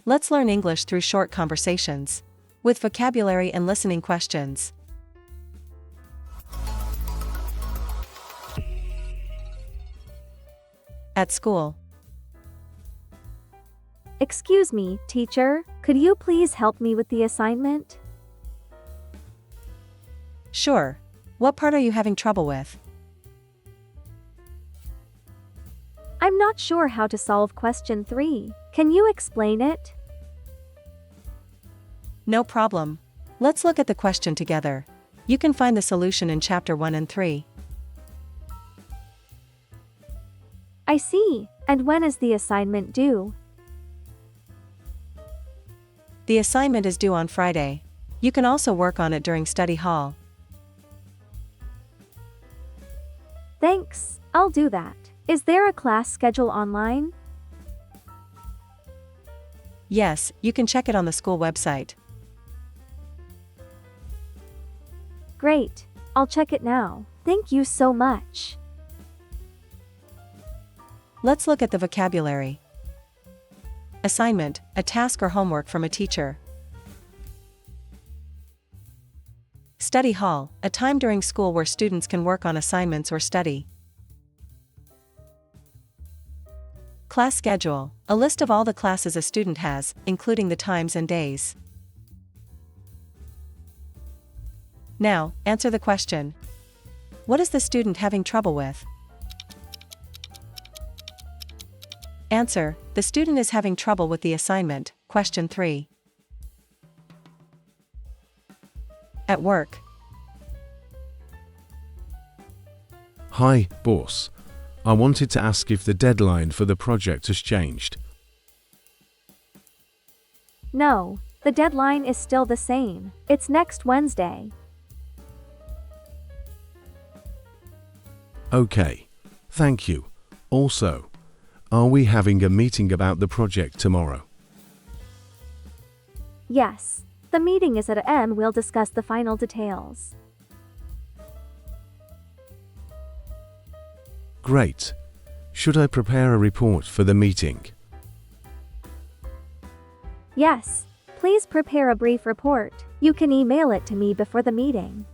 Let's learn English through short conversations, with vocabulary and listening questions. At school. Excuse me, teacher, could you please help me with the assignment? Sure. What part are you having trouble with? I'm not sure how to solve question 3. Can you explain it? No problem. Let's look at the question together. You can find the solution in chapter 1 and 3. I see. And when is the assignment due? The assignment is due on Friday. You can also work on it during study hall. Thanks, I'll do that. Is there a class schedule online? Yes, you can check it on the school website. Great, I'll check it now. Thank you so much. Let's look at the vocabulary. Assignment, a task or homework from a teacher. Study hall, a time during school where students can work on assignments or study. Class schedule, a list of all the classes a student has, including the times and days. Now, answer the question. What is the student having trouble with? Answer, the student is having trouble with the assignment, question 3. At work. Hi, boss. I wanted to ask if the deadline for the project has changed. No, the deadline is still the same. It's next Wednesday. Okay, thank you. Also, are we having a meeting about the project tomorrow? Yes, the meeting is at AM. We'll discuss the final details. Great. Should I prepare a report for the meeting? Yes, please prepare a brief report. You can email it to me before the meeting.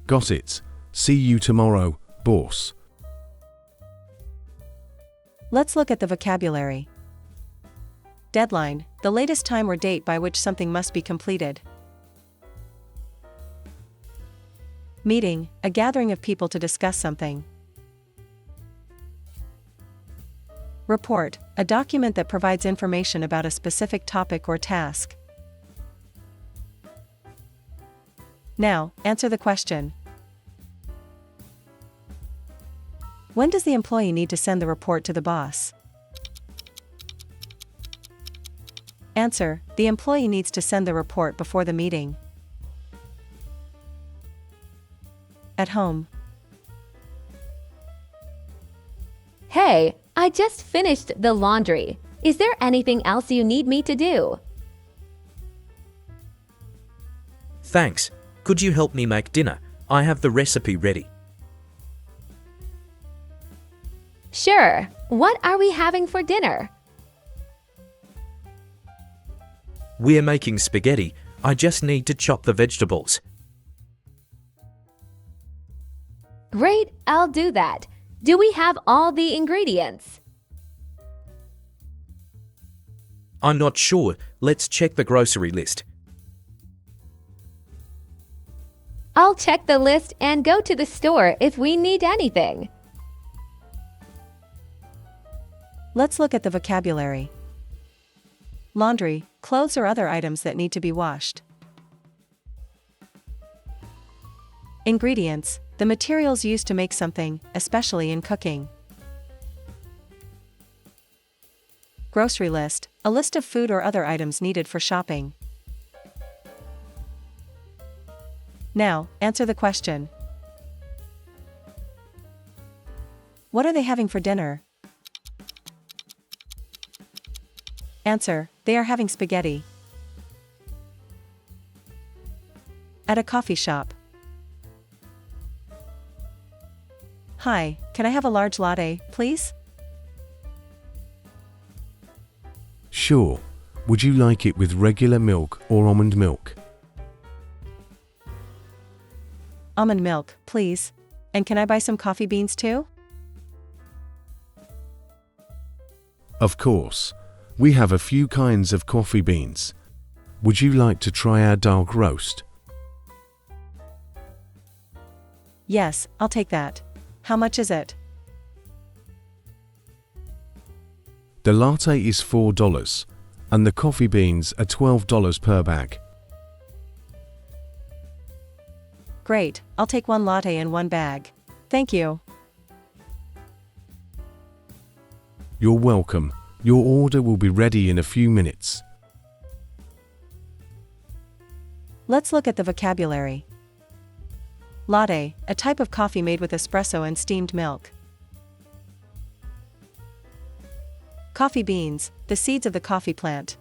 Got it. See you tomorrow, boss. Let's look at the vocabulary. Deadline, the latest time or date by which something must be completed. Meeting, a gathering of people to discuss something. Report, a document that provides information about a specific topic or task. Now, answer the question. When does the employee need to send the report to the boss? Answer, the employee needs to send the report before the meeting. At home. Hey, I just finished the laundry. Is there anything else you need me to do? Thanks. Could you help me make dinner? I have the recipe ready. Sure. What are we having for dinner? We're making spaghetti. I just need to chop the vegetables. Great, I'll do that. Do we have all the ingredients? I'm not sure. Let's check the grocery list. I'll check the list and go to the store if we need anything. Let's look at the vocabulary. Laundry, clothes or other items that need to be washed. Ingredients, the materials used to make something, especially in cooking. Grocery list, a list of food or other items needed for shopping. Now, answer the question. What are they having for dinner? Answer, they are having spaghetti. At a coffee shop. Hi, can I have a large latte, please? Sure. Would you like it with regular milk or almond milk? Almond milk, please. And can I buy some coffee beans too? Of course. We have a few kinds of coffee beans. Would you like to try our dark roast? Yes, I'll take that. How much is it? The latte is $4, and the coffee beans are $12 per bag. Great, I'll take one latte and one bag. Thank you. You're welcome. Your order will be ready in a few minutes. Let's look at the vocabulary. Latte, a type of coffee made with espresso and steamed milk. Coffee beans, the seeds of the coffee plant.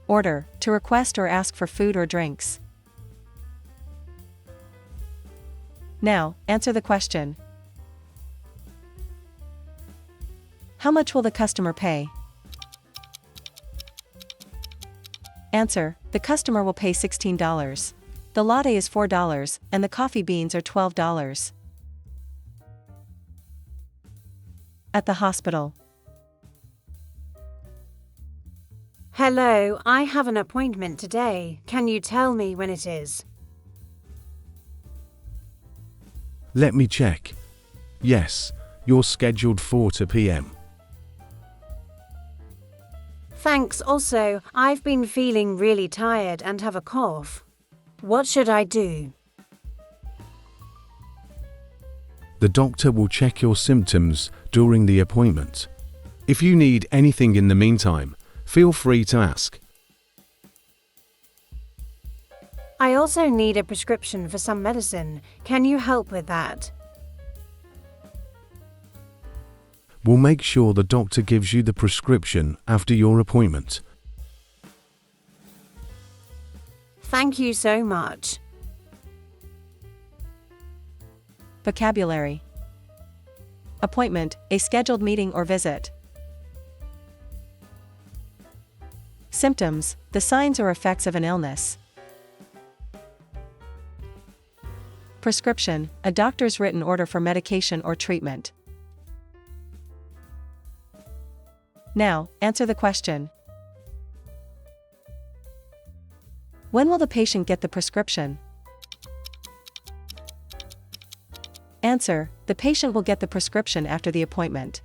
Order, to request or ask for food or drinks. Now, answer the question. How much will the customer pay? Answer, the customer will pay $16. The latte is $4 and the coffee beans are $12. At the hospital. Hello, I have an appointment today. Can you tell me when it is? Let me check. Yes, you're scheduled for 2 p.m. Thanks. Also, I've been feeling really tired and have a cough. What should I do? The doctor will check your symptoms during the appointment. If you need anything in the meantime, feel free to ask. I also need a prescription for some medicine. Can you help with that? We'll make sure the doctor gives you the prescription after your appointment. Thank you so much. Vocabulary. Appointment, a scheduled meeting or visit. Symptoms, the signs or effects of an illness. Prescription, a doctor's written order for medication or treatment. Now, answer the question. When will the patient get the prescription? Answer, the patient will get the prescription after the appointment.